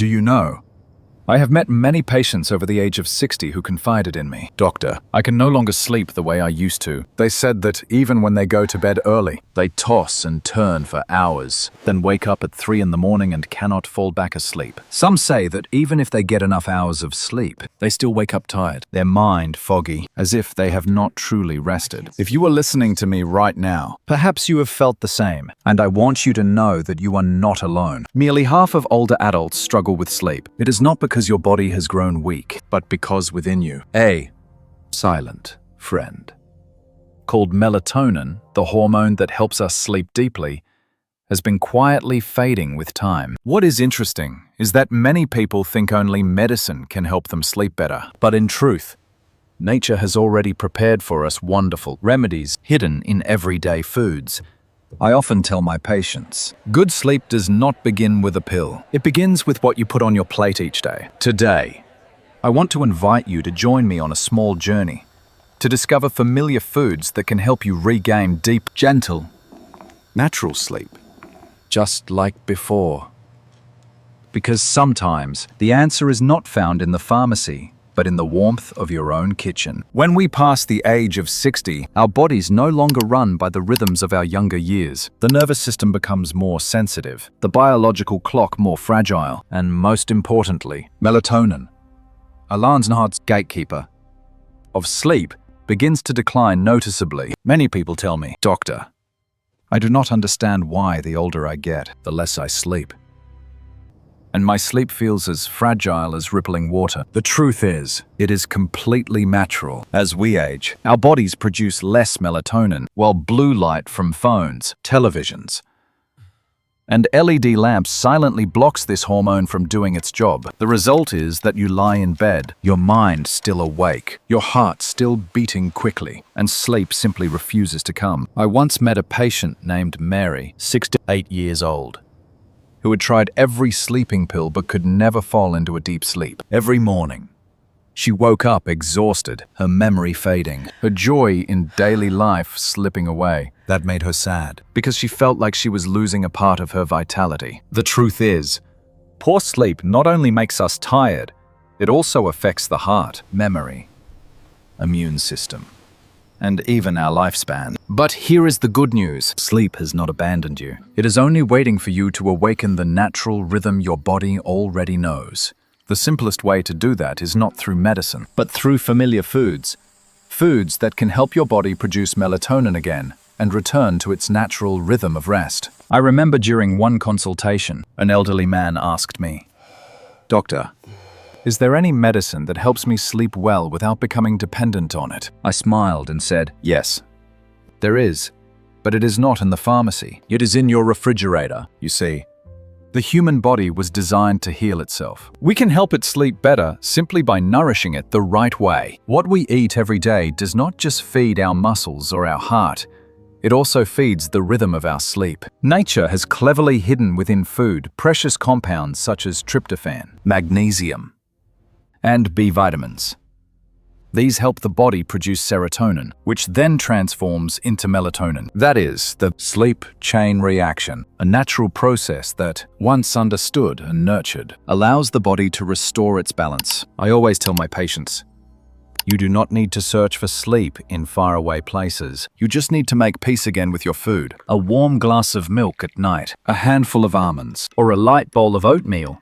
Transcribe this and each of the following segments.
Do you know? I have met many patients over the age of 60 who confided in me. Doctor, I can no longer sleep the way I used to. They said that even when they go to bed early, they toss and turn for hours, then wake up at 3 in the morning and cannot fall back asleep. Some say that even if they get enough hours of sleep, they still wake up tired, their mind foggy, as if they have not truly rested. If you are listening to me right now, perhaps you have felt the same, and I want you to know that you are not alone. Nearly half of older adults struggle with sleep. It is not because your body has grown weak, but because within you, a silent friend, called melatonin, the hormone that helps us sleep deeply, has been quietly fading with time. What is interesting is that many people think only medicine can help them sleep better. But in truth, nature has already prepared for us wonderful remedies hidden in everyday foods. I often tell my patients, good sleep does not begin with a pill. It begins with what you put on your plate each day. Today, I want to invite you to join me on a small journey to discover familiar foods that can help you regain deep, gentle, natural sleep, just like before. Because sometimes the answer is not found in the pharmacy, but in the warmth of your own kitchen. When we pass the age of 60, our bodies no longer run by the rhythms of our younger years. The nervous system becomes more sensitive, the biological clock more fragile, and most importantly, melatonin, Alan's gatekeeper of sleep, begins to decline noticeably. Many people tell me, Doctor, I do not understand why the older I get, the less I sleep, and my sleep feels as fragile as rippling water. The truth is, it is completely natural. As we age, our bodies produce less melatonin, while blue light from phones, televisions, and LED lamps silently blocks this hormone from doing its job. The result is that you lie in bed, your mind still awake, your heart still beating quickly, and sleep simply refuses to come. I once met a patient named Mary, 68 years old, who had tried every sleeping pill but could never fall into a deep sleep. Every morning, she woke up exhausted, her memory fading, her joy in daily life slipping away. That made her sad, because she felt like she was losing a part of her vitality. The truth is, poor sleep not only makes us tired, it also affects the heart, memory, immune system, and even our lifespan. But here is the good news. Sleep has not abandoned you. It is only waiting for you to awaken the natural rhythm your body already knows. The simplest way to do that is not through medicine, but through familiar foods. Foods that can help your body produce melatonin again and return to its natural rhythm of rest. I remember during one consultation, an elderly man asked me, Doctor, is there any medicine that helps me sleep well without becoming dependent on it? I smiled and said, yes, there is, but it is not in the pharmacy. It is in your refrigerator. You see, the human body was designed to heal itself. We can help it sleep better simply by nourishing it the right way. What we eat every day does not just feed our muscles or our heart, it also feeds the rhythm of our sleep. Nature has cleverly hidden within food precious compounds such as tryptophan, magnesium, and B vitamins. These help the body produce serotonin, which then transforms into melatonin. That is, the sleep chain reaction, a natural process that, once understood and nurtured, allows the body to restore its balance. I always tell my patients, you do not need to search for sleep in faraway places. You just need to make peace again with your food. A warm glass of milk at night, a handful of almonds, or a light bowl of oatmeal.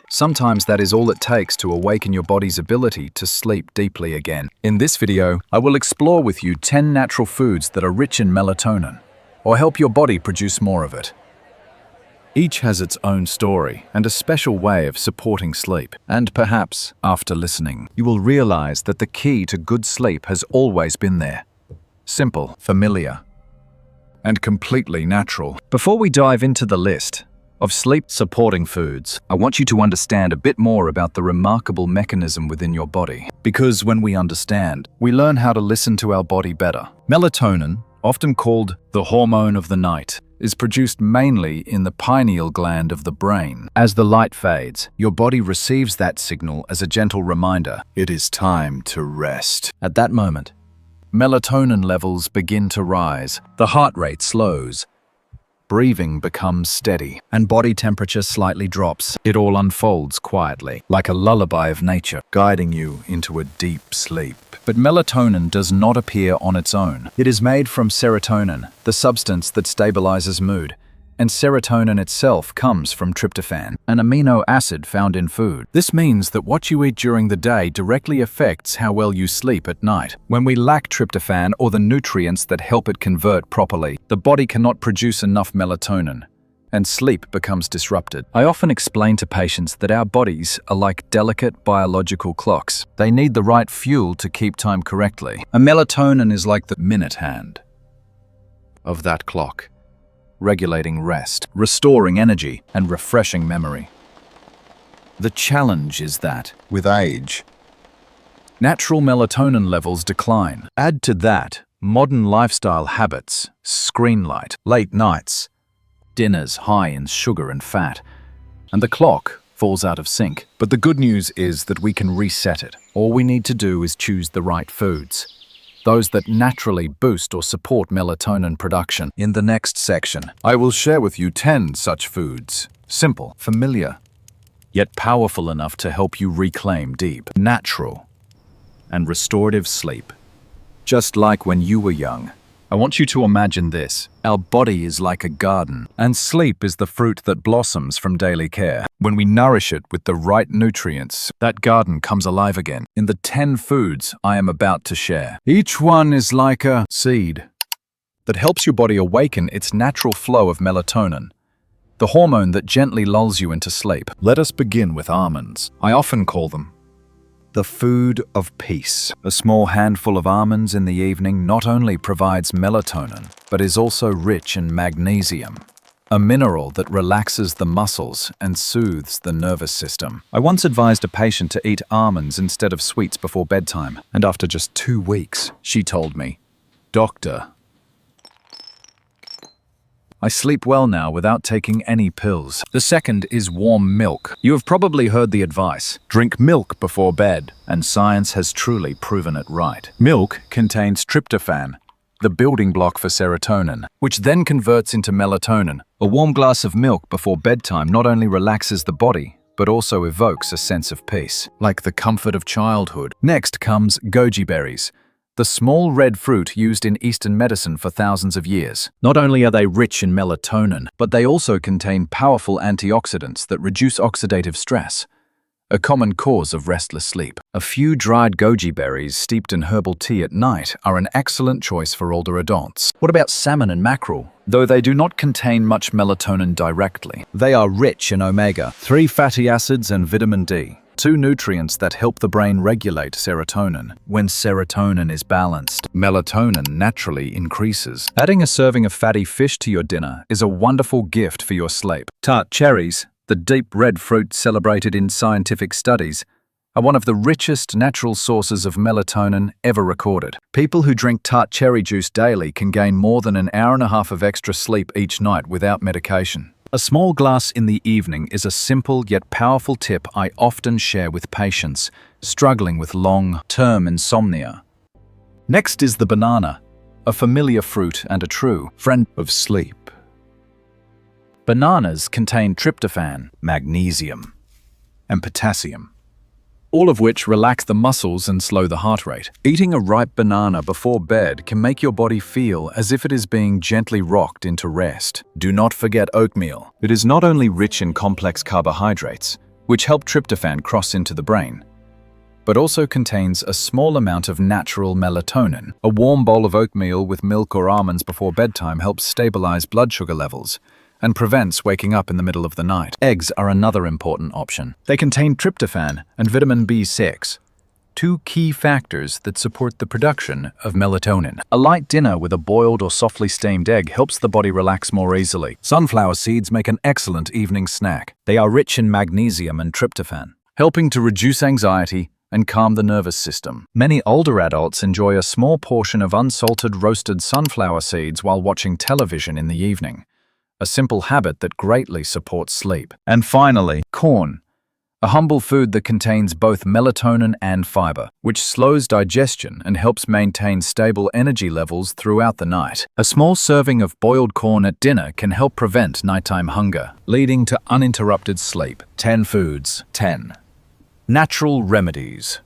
Sometimes that is all it takes to awaken your body's ability to sleep deeply again. In this video, I will explore with you 10 natural foods that are rich in melatonin, or help your body produce more of it. Each has its own story and a special way of supporting sleep. And perhaps, after listening, you will realize that the key to good sleep has always been there. Simple, familiar, and completely natural. Before we dive into the list of sleep-supporting foods, I want you to understand a bit more about the remarkable mechanism within your body. Because when we understand, we learn how to listen to our body better. Melatonin, often called the hormone of the night, is produced mainly in the pineal gland of the brain. As the light fades, your body receives that signal as a gentle reminder, it is time to rest. At that moment, melatonin levels begin to rise, the heart rate slows, breathing becomes steady, and body temperature slightly drops. It all unfolds quietly, like a lullaby of nature, guiding you into a deep sleep. But melatonin does not appear on its own. It is made from serotonin, the substance that stabilizes mood. And serotonin itself comes from tryptophan, an amino acid found in food. This means that what you eat during the day directly affects how well you sleep at night. When we lack tryptophan or the nutrients that help it convert properly, the body cannot produce enough melatonin, and sleep becomes disrupted. I often explain to patients that our bodies are like delicate biological clocks. They need the right fuel to keep time correctly. And melatonin is like the minute hand of that clock, regulating rest, restoring energy, and refreshing memory. The challenge is that, with age, natural melatonin levels decline. Add to that modern lifestyle habits, screen light, late nights, dinners high in sugar and fat, and the clock falls out of sync. But the good news is that we can reset it. All we need to do is choose the right foods, those that naturally boost or support melatonin production. In the next section, I will share with you 10 such foods. Simple, familiar, yet powerful enough to help you reclaim deep, natural, and restorative sleep. Just like when you were young. I want you to imagine this. Our body is like a garden, and sleep is the fruit that blossoms from daily care. When we nourish it with the right nutrients, that garden comes alive again. In the 10 foods I am about to share, each one is like a seed that helps your body awaken its natural flow of melatonin, the hormone that gently lulls you into sleep. Let us begin with almonds. I often call them the food of peace. A small handful of almonds in the evening not only provides melatonin, but is also rich in magnesium, a mineral that relaxes the muscles and soothes the nervous system. I once advised a patient to eat almonds instead of sweets before bedtime, and after just 2 weeks, she told me, "Doctor, I sleep well now without taking any pills." The second is warm milk. You have probably heard the advice, drink milk before bed, and science has truly proven it right. Milk contains tryptophan, the building block for serotonin, which then converts into melatonin. A warm glass of milk before bedtime not only relaxes the body, but also evokes a sense of peace, like the comfort of childhood. Next comes goji berries, the small red fruit used in Eastern medicine for thousands of years. Not only are they rich in melatonin, but they also contain powerful antioxidants that reduce oxidative stress, a common cause of restless sleep. A few dried goji berries steeped in herbal tea at night are an excellent choice for older adults. What about salmon and mackerel? Though they do not contain much melatonin directly, they are rich in omega-3 fatty acids and vitamin D, 2 nutrients that help the brain regulate serotonin. When serotonin is balanced, melatonin naturally increases. Adding a serving of fatty fish to your dinner is a wonderful gift for your sleep. Tart cherries, the deep red fruit celebrated in scientific studies, are one of the richest natural sources of melatonin ever recorded. People who drink tart cherry juice daily can gain more than an hour and a half of extra sleep each night without medication. A small glass in the evening is a simple yet powerful tip I often share with patients struggling with long-term insomnia. Next is the banana, a familiar fruit and a true friend of sleep. Bananas contain tryptophan, magnesium, and potassium, all of which relax the muscles and slow the heart rate. Eating a ripe banana before bed can make your body feel as if it is being gently rocked into rest. Do not forget oatmeal. It is not only rich in complex carbohydrates, which help tryptophan cross into the brain, but also contains a small amount of natural melatonin. A warm bowl of oatmeal with milk or almonds before bedtime helps stabilize blood sugar levels and prevents waking up in the middle of the night. Eggs are another important option. They contain tryptophan and vitamin B6, 2 key factors that support the production of melatonin. A light dinner with a boiled or softly steamed egg helps the body relax more easily. Sunflower seeds make an excellent evening snack. They are rich in magnesium and tryptophan, helping to reduce anxiety and calm the nervous system. Many older adults enjoy a small portion of unsalted roasted sunflower seeds while watching television in the evening, a simple habit that greatly supports sleep. And finally, corn, a humble food that contains both melatonin and fiber, which slows digestion and helps maintain stable energy levels throughout the night. A small serving of boiled corn at dinner can help prevent nighttime hunger, leading to uninterrupted sleep. 10 foods. 10. Natural remedies.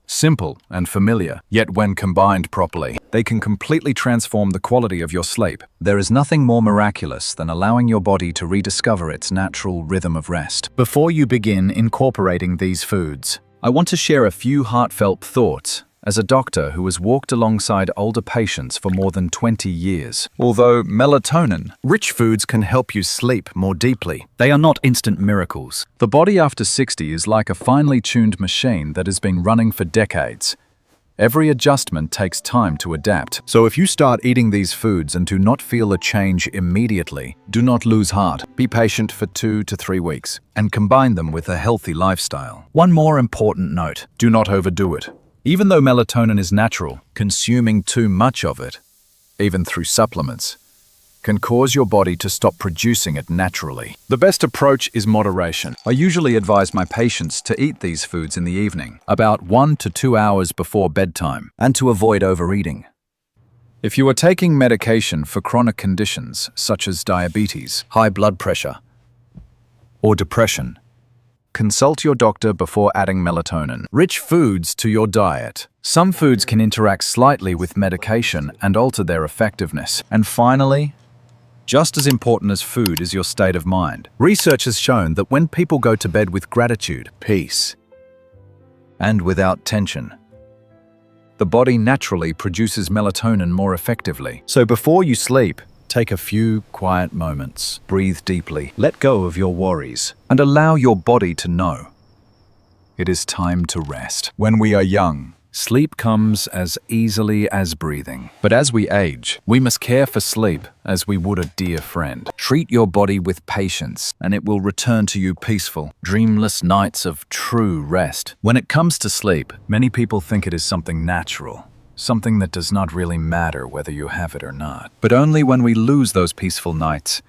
Simple and familiar, yet when combined properly, they can completely transform the quality of your sleep. There is nothing more miraculous than allowing your body to rediscover its natural rhythm of rest. Before you begin incorporating these foods, I want to share a few heartfelt thoughts as a doctor who has walked alongside older patients for more than 20 years. Although melatonin-rich foods can help you sleep more deeply, they are not instant miracles. The body after 60 is like a finely tuned machine that has been running for decades. Every adjustment takes time to adapt. So if you start eating these foods and do not feel a change immediately, do not lose heart. Be patient for 2 to 3 weeks and combine them with a healthy lifestyle. One more important note: do not overdo it. Even though melatonin is natural, consuming too much of it, even through supplements, can cause your body to stop producing it naturally. The best approach is moderation. I usually advise my patients to eat these foods in the evening, about 1 to 2 hours before bedtime, and to avoid overeating. If you are taking medication for chronic conditions such as diabetes, high blood pressure, or depression, consult your doctor before adding melatonin-rich foods to your diet. Some foods can interact slightly with medication and alter their effectiveness. And finally, just as important as food is your state of mind. Research has shown that when people go to bed with gratitude, peace, and without tension, the body naturally produces melatonin more effectively. So before you sleep, take a few quiet moments, breathe deeply, let go of your worries, and allow your body to know it is time to rest. When we are young, sleep comes as easily as breathing. But as we age, we must care for sleep as we would a dear friend. Treat your body with patience, and it will return to you peaceful, dreamless nights of true rest. When it comes to sleep, many people think it is something natural, something that does not really matter whether you have it or not. But only when we lose those peaceful nights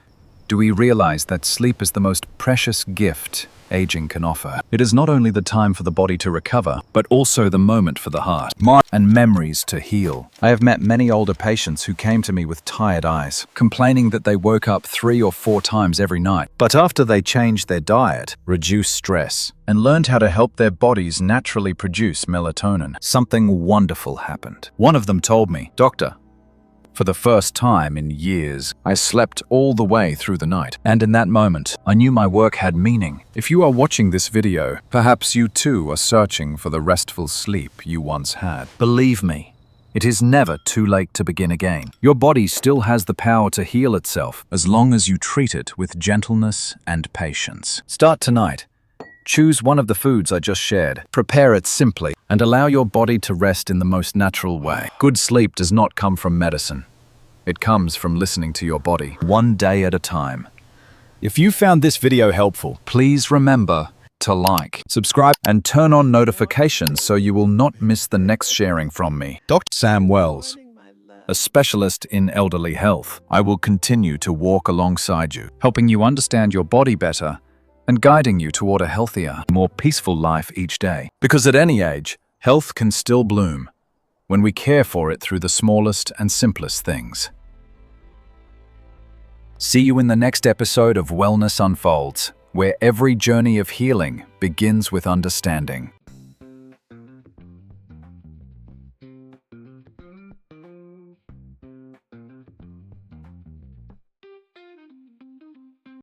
do we realize that sleep is the most precious gift aging can offer. It is not only the time for the body to recover, but also the moment for the heart, mind, and memories to heal. I have met many older patients who came to me with tired eyes, complaining that they woke up 3 or 4 times every night. But after they changed their diet, reduced stress, and learned how to help their bodies naturally produce melatonin, something wonderful happened. One of them told me, "Doctor, for the first time in years, I slept all the way through the night. And in that moment, I knew my work had meaning." If you are watching this video, perhaps you too are searching for the restful sleep you once had. Believe me, it is never too late to begin again. Your body still has the power to heal itself as long as you treat it with gentleness and patience. Start tonight. Choose one of the foods I just shared. Prepare it simply and allow your body to rest in the most natural way. Good sleep does not come from medicine. It comes from listening to your body, one day at a time. If you found this video helpful, please remember to like, subscribe, and turn on notifications so you will not miss the next sharing from me. Dr. Sam Wells, a specialist in elderly health. I will continue to walk alongside you, helping you understand your body better and guiding you toward a healthier, more peaceful life each day. Because at any age, health can still bloom when we care for it through the smallest and simplest things. See you in the next episode of Wellness Unfolds, where every journey of healing begins with understanding.